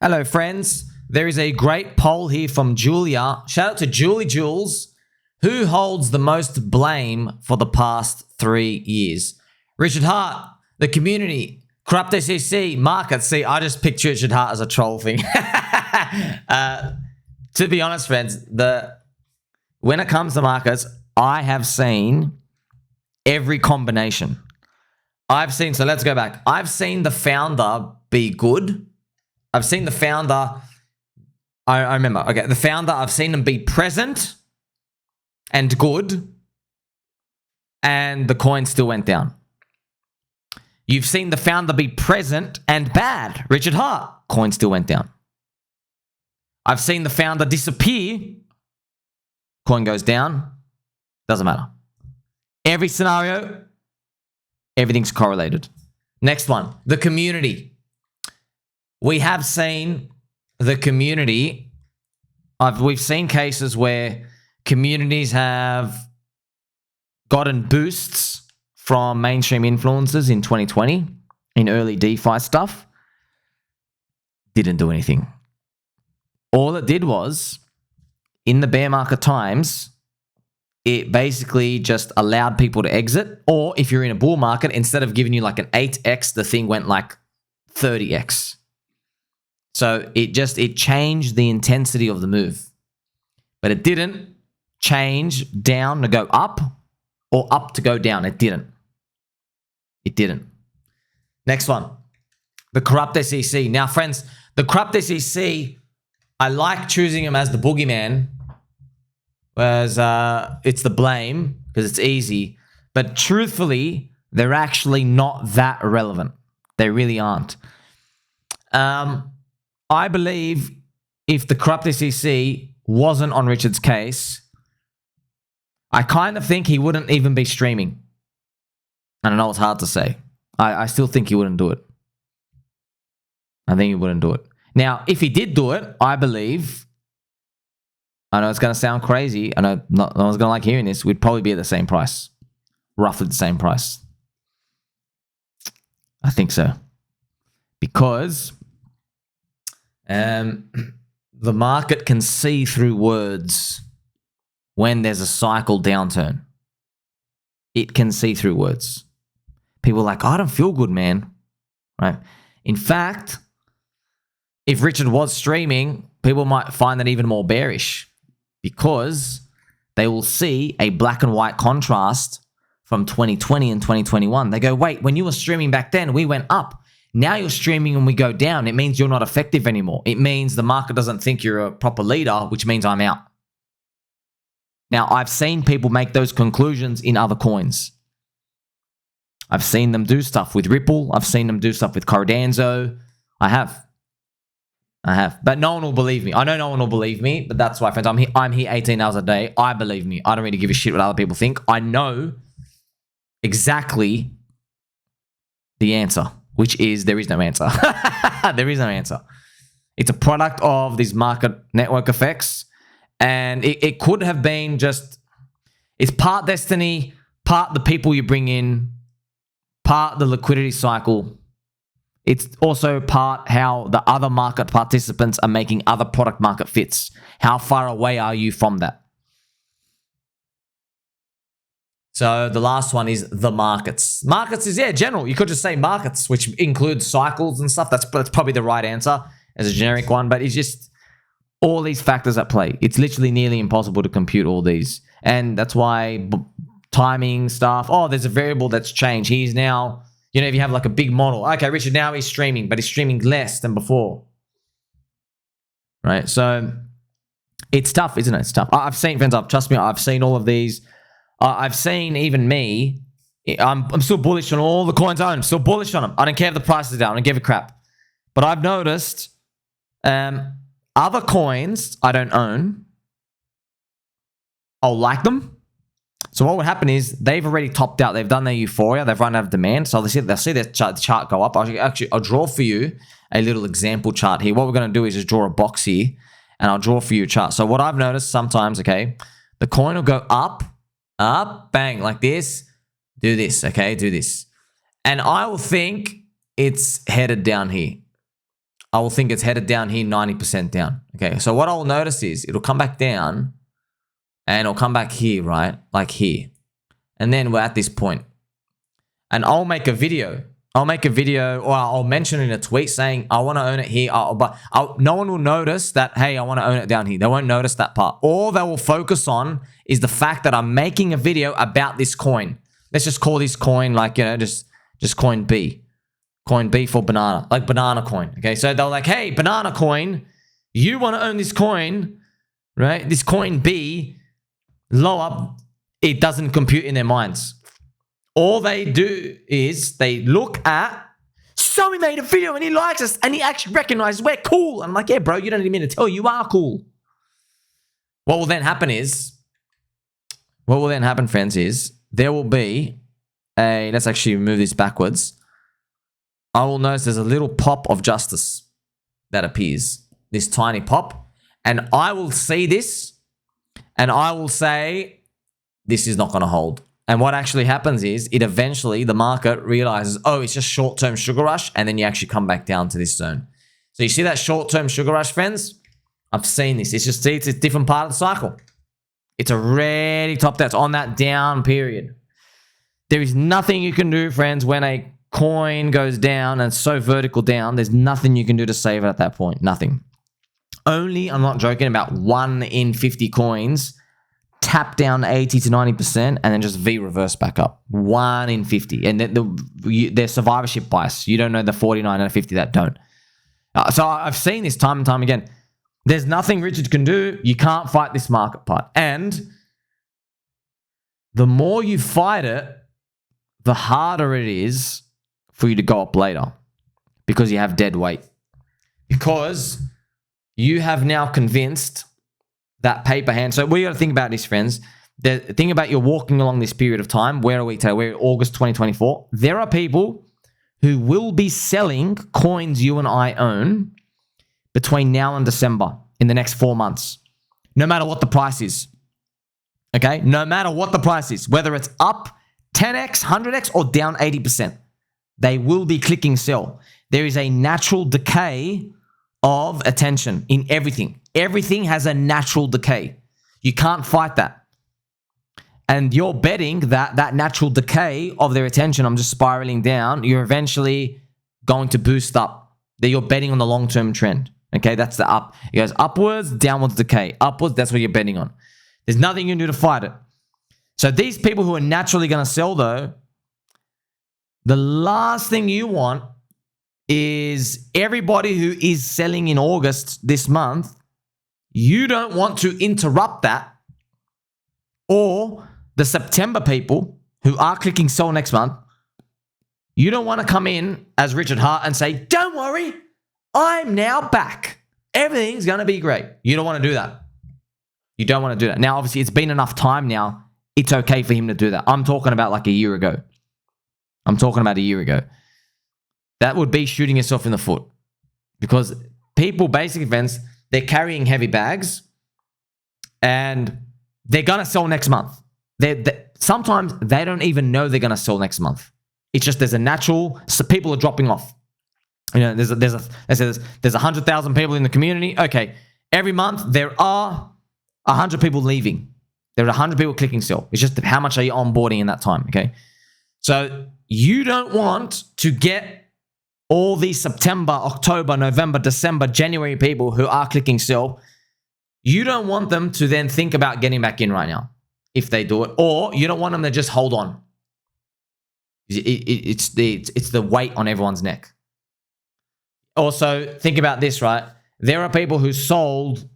Hello, friends. There is a great poll here from Julia. Shout out to Julie Jules. Who holds the most blame for the past 3 years? Richard Hart, the community, corrupt SEC, markets. See, I just picked Richard Hart as a troll thing. To be honest, friends, when it comes to markets, I have seen every combination. So let's go back. I've seen the founder be good. I've seen the founder, I remember, okay, the founder, I've seen him be present and good, and the coin still went down. You've seen the founder be present and bad. Richard Hart, coin still went down. I've seen the founder disappear, coin goes down, doesn't matter. Every scenario, everything's correlated. Next one, the community. We have seen the community. We've seen cases where communities have gotten boosts from mainstream influencers in 2020 in early DeFi stuff. Didn't do anything. All it did was, in the bear market times, it basically just allowed people to exit. Or if you're in a bull market, instead of giving you like an 8x, the thing went like 30x. So it changed the intensity of the move. But it didn't change down to go up or up to go down. It didn't. It didn't. Next one. The corrupt SEC. Now, friends, the corrupt SEC, I like choosing him as the boogeyman, whereas it's the blame because it's easy. But truthfully, they're actually not that relevant. They really aren't. I believe if the corrupt SEC wasn't on Richard's case, I kind of think he wouldn't even be streaming. I don't know, it's hard to say. I still think he wouldn't do it. I think he wouldn't do it. Now, if he did do it, I believe, I know it's going to sound crazy, I know no one's going to like hearing this, we'd probably be at the same price. Roughly the same price. I think so. Because the market can see through words when there's a cycle downturn. It can see through words. People are like, I don't feel good, man. Right? In fact, if Richard was streaming, people might find that even more bearish because they will see a black and white contrast from 2020 and 2021. They go, wait, when you were streaming back then, we went up. Now you're streaming and we go down. It means you're not effective anymore. It means the market doesn't think you're a proper leader, which means I'm out. Now, I've seen people make those conclusions in other coins. I've seen them do stuff with Ripple. I've seen them do stuff with Cardano. I have. But no one will believe me. I know no one will believe me, but that's why, friends, I'm here 18 hours a day. I believe me. I don't really give a shit what other people think. I know exactly the answer, which is there is no answer. There is no answer. It's a product of these market network effects. And it could have been just, it's part destiny, part the people you bring in, part the liquidity cycle. It's also part how the other market participants are making other product market fits. How far away are you from that? So the last one is the markets. Markets is, general. You could just say markets, which includes cycles and stuff. That's probably the right answer as a generic one, but it's just all these factors at play. It's literally nearly impossible to compute all these. And that's why timing stuff, there's a variable that's changed. He's now, if you have like a big model, okay, Richard, now he's streaming, but he's streaming less than before. Right? So it's tough, isn't it? It's tough. I've seen, friends, trust me, I've seen all of these. I've seen even me, I'm still bullish on all the coins I own. I'm still bullish on them. I don't care if the price is down. I don't give a crap. But I've noticed other coins I don't own, I'll like them. So what would happen is they've already topped out. They've done their euphoria. They've run out of demand. So they'll see their chart go up. I'll draw for you a little example chart here. What we're going to do is just draw a box here and I'll draw for you a chart. So what I've noticed sometimes, okay, the coin will go up, bang, like this. Do this, okay? Do this. And I will think it's headed down here. I will think it's headed down here 90% down. Okay, so what I'll notice is it'll come back down and it'll come back here, right? Like here. And then we're at this point. And I'll make a video. Or I'll mention in a tweet saying, I want to own it here. But no one will notice that, hey, I want to own it down here. They won't notice that part. All they will focus on is the fact that I'm making a video about this coin. Let's just call this coin like, just coin B. Coin B for banana, like banana coin. Okay, so they're like, hey, banana coin, you want to own this coin, right? This coin B, lower, it doesn't compute in their minds. All they do is they look at, Sommi made a video and he likes us and he actually recognizes we're cool. I'm like, yeah, bro, you don't need me to tell you are cool. What will then happen, friends, is there will be let's actually move this backwards. I will notice there's a little pop of justice that appears, this tiny pop, and I will see this and I will say, this is not going to hold. And what actually happens is it eventually, the market realizes, oh, it's just short-term sugar rush, and then you actually come back down to this zone. So you see that short-term sugar rush, friends? I've seen this. It's a different part of the cycle. It's already topped out. It's on that down period. There is nothing you can do, friends, when a coin goes down and it's so vertical down. There's nothing you can do to save it at that point. Nothing. Only, I'm not joking, about 1 in 50 coins tap down 80 to 90% and then just V reverse back up. 1 in 50. And their survivorship bias. You don't know the 49 and 50 that don't. So I've seen this time and time again. There's nothing Richard can do. You can't fight this market part. And the more you fight it, the harder it is for you to go up later because you have dead weight. Because you have now convinced that paper hand. So we got to think about this, friends. The thing about you're walking along this period of time. Where are we today? We're in August 2024. There are people who will be selling coins you and I own between now and December in the next 4 months. No matter what the price is. Okay? No matter what the price is. Whether it's up 10x, 100x, or down 80%. They will be clicking sell. There is a natural decay of attention in everything. Everything has a natural decay. You can't fight that. And you're betting that that natural decay of their attention, I'm just spiraling down, you're eventually going to boost up. That you're betting on the long-term trend. Okay, that's the up. It goes upwards, downwards decay. Upwards, that's what you're betting on. There's nothing you can do to fight it. So these people who are naturally going to sell, though, the last thing you want is everybody who is selling in August this month, you don't want to interrupt that, or the September people who are clicking sell next month, you don't want to come in as Richard Hart and say, don't worry, I'm now back. Everything's going to be great. You don't want to do that. You don't want to do that. Now, obviously, it's been enough time now. It's okay for him to do that. I'm talking about like a year ago. That would be shooting yourself in the foot. Because people, basic events, they're carrying heavy bags and they're going to sell next month. Sometimes they don't even know they're going to sell next month. It's just there's a natural, so people are dropping off. You know, there's 100,000 people in the community. Okay, every month there are 100 people leaving. There are 100 people clicking sell. It's just how much are you onboarding in that time, okay? So you don't want to get all these September, October, November, December, January people who are clicking sell. You don't want them to then think about getting back in right now if they do it. Or you don't want them to just hold on. It's the weight on everyone's neck. Also, think about this, right? There are people who sold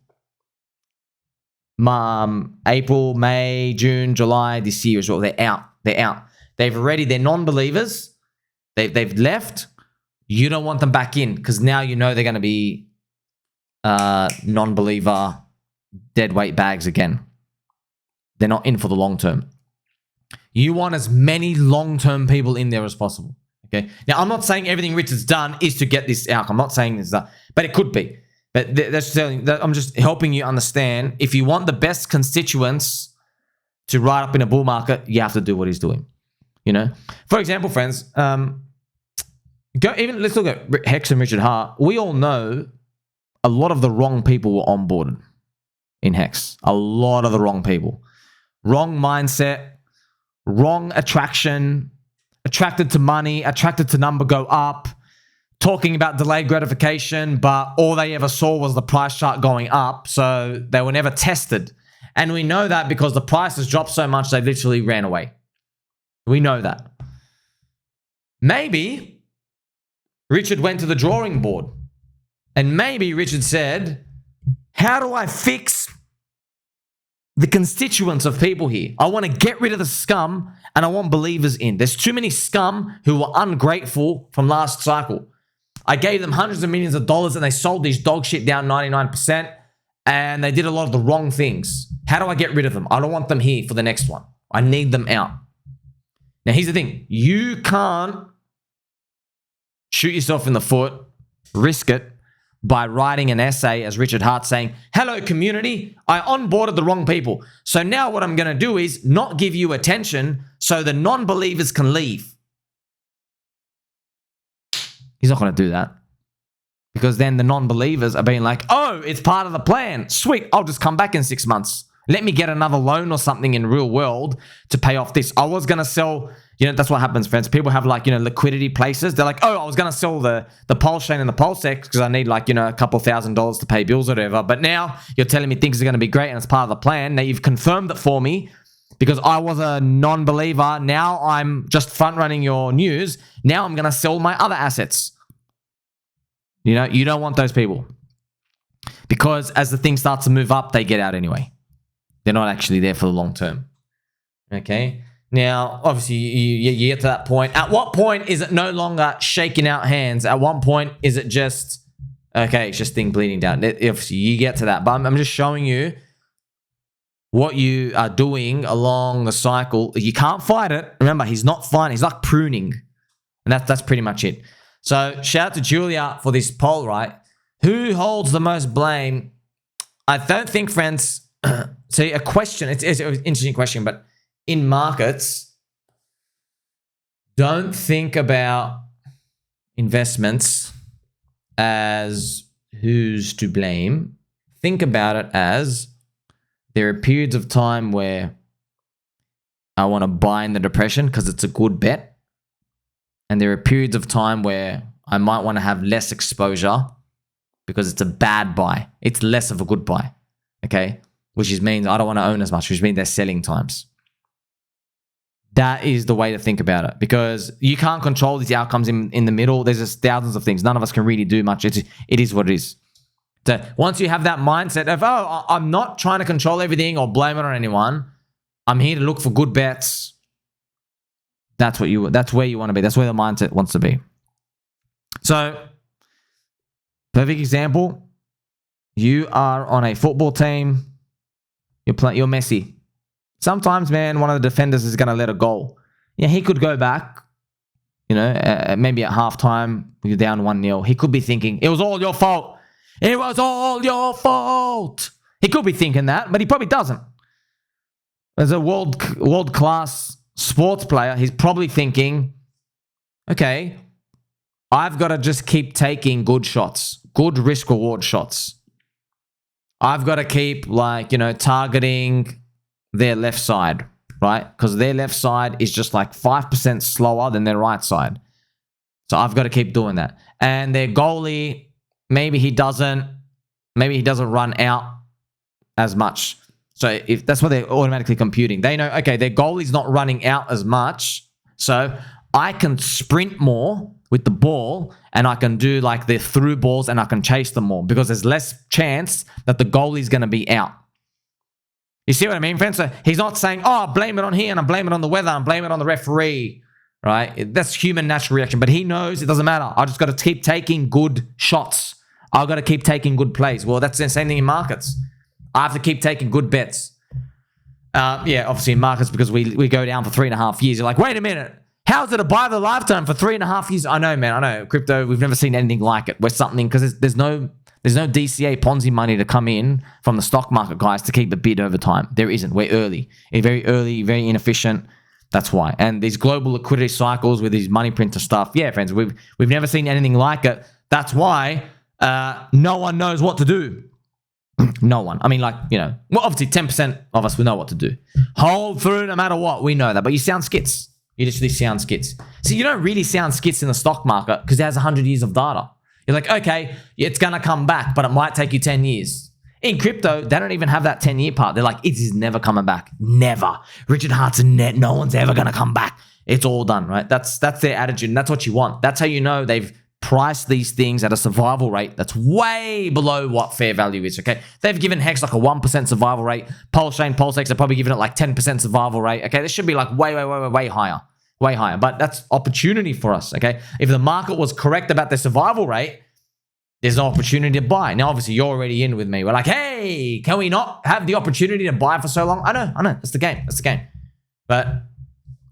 April, May, June, July this year as well. They're out. They're non-believers. They've left. You don't want them back in because now you know they're going to be non-believer dead weight bags again. They're not in for the long term. You want as many long-term people in there as possible. Okay. Now, I'm not saying everything Richard's done is to get this outcome. I'm not saying this, but it could be. But I'm just helping you understand. If you want the best constituents to ride up in a bull market, you have to do what he's doing. You know, for example, friends, let's look at Hex and Richard Hart. We all know a lot of the wrong people were onboarded in Hex. A lot of the wrong people. Wrong mindset, wrong attraction, attracted to money, attracted to number go up, talking about delayed gratification, but all they ever saw was the price chart going up, so they were never tested. And we know that because the price has dropped so much, they literally ran away. We know that. Maybe Richard went to the drawing board, and maybe Richard said, how do I fix the constituents of people here? I want to get rid of the scum, and I want believers in. There's too many scum who were ungrateful from last cycle. I gave them hundreds of millions of dollars, and they sold these dog shit down 99%, and they did a lot of the wrong things. How do I get rid of them? I don't want them here for the next one. I need them out. Now, here's the thing. You can't shoot yourself in the foot, risk it, by writing an essay as Richard Hart saying, hello community, I onboarded the wrong people. So now what I'm going to do is not give you attention so the non-believers can leave. He's not going to do that. Because then the non-believers are being like, oh, it's part of the plan. Sweet, I'll just come back in 6 months. Let me get another loan or something in real world to pay off this. I was going to sell, that's what happens, friends. People have liquidity places. They're like, oh, I was going to sell the PulseChain and the PulseX because I need a couple $1,000s to pay bills or whatever. But now you're telling me things are going to be great and it's part of the plan. Now you've confirmed it for me because I was a non-believer. Now I'm just front running your news. Now I'm going to sell my other assets. You don't want those people because as the thing starts to move up, they get out anyway. They're not actually there for the long term. Okay. Now, obviously, you get to that point. At what point is it no longer shaking out hands? At one point, is it just, okay, it's just thing bleeding down? Obviously, you get to that. But I'm just showing you what you are doing along the cycle. You can't fight it. Remember, he's not fighting. He's like pruning. And that's pretty much it. So, shout out to Julia for this poll, right? Who holds the most blame? I don't think, friends... See, a question, it's an interesting question, but in markets, don't think about investments as who's to blame. Think about it as there are periods of time where I want to buy in the depression because it's a good bet. And there are periods of time where I might want to have less exposure because it's a bad buy. It's less of a good buy, okay? Which means I don't want to own as much, which means they're selling times. That is the way to think about it because you can't control these outcomes in the middle. There's just thousands of things. None of us can really do much. It is what it is. So once you have that mindset of, oh, I'm not trying to control everything or blame it on anyone. I'm here to look for good bets. That's where you want to be. That's where the mindset wants to be. So, perfect example. You are on a football team. You're Messi. Sometimes, man, one of the defenders is going to let a goal. Yeah, he could go back, maybe at halftime, you're down 1-0. He could be thinking, it was all your fault. It was all your fault. He could be thinking that, but he probably doesn't. As a world-class sports player, he's probably thinking, okay, I've got to just keep taking good shots, good risk-reward shots. I've got to keep targeting their left side, right? Because their left side is just 5% slower than their right side. So I've got to keep doing that. And their goalie, maybe he doesn't run out as much. So if that's what they're automatically computing. They know, okay, their goalie's not running out as much. So I can sprint more with the ball and I can do the through balls and I can chase them more because there's less chance that the goalie's going to be out. You see what I mean, friends? So he's not saying, oh, blame it on here and I blame it on the weather and blame it on the referee, right? That's human natural reaction. But he knows it doesn't matter. I just got to keep taking good shots. I've got to keep taking good plays. Well, that's the same thing in markets. I have to keep taking good bets. Obviously in markets because we go down for 3.5 years. You're like, wait a minute. How is it a buy of the lifetime for 3.5 years? I know, man. I know. Crypto, we've never seen anything like it. Where something, because there's no DCA Ponzi money to come in from the stock market guys to keep the bid over time. There isn't. We're early. Very early, very inefficient. That's why. And these global liquidity cycles with these money printer stuff, yeah, friends, we've never seen anything like it. That's why no one knows what to do. No one. I mean, like, you know, well, obviously 10% of us will know what to do. Hold through no matter what. We know that. But you sound skits. You literally sound skits. See, you don't really sound skits in the stock market because it has 100 years of data. You're like, okay, it's going to come back, but it might take you 10 years. In crypto, they don't even have that 10-year part. They're like, it is never coming back. Never. Richard Hartson, no one's ever going to come back. It's all done, right? That's their attitude, and that's what you want. That's how you know they've priced these things at a survival rate that's way below what fair value is, okay? They've given Hex like a 1% survival rate. PulseChain, PulseX are probably giving it like 10% survival rate, okay? This should be like way higher. Way higher. But that's opportunity for us, okay? If the market was correct about their survival rate, there's no opportunity to buy. Now, obviously, you're already in with me. We're like, hey, can we not have the opportunity to buy for so long? I know. That's the game. That's the game. But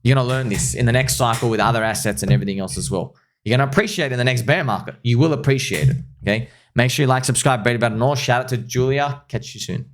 you're going to learn this in the next cycle with other assets and everything else as well. You're going to appreciate it in the next bear market. You will appreciate it, okay? Make sure you like, subscribe, read about it all. Shout out to Julia. Catch you soon.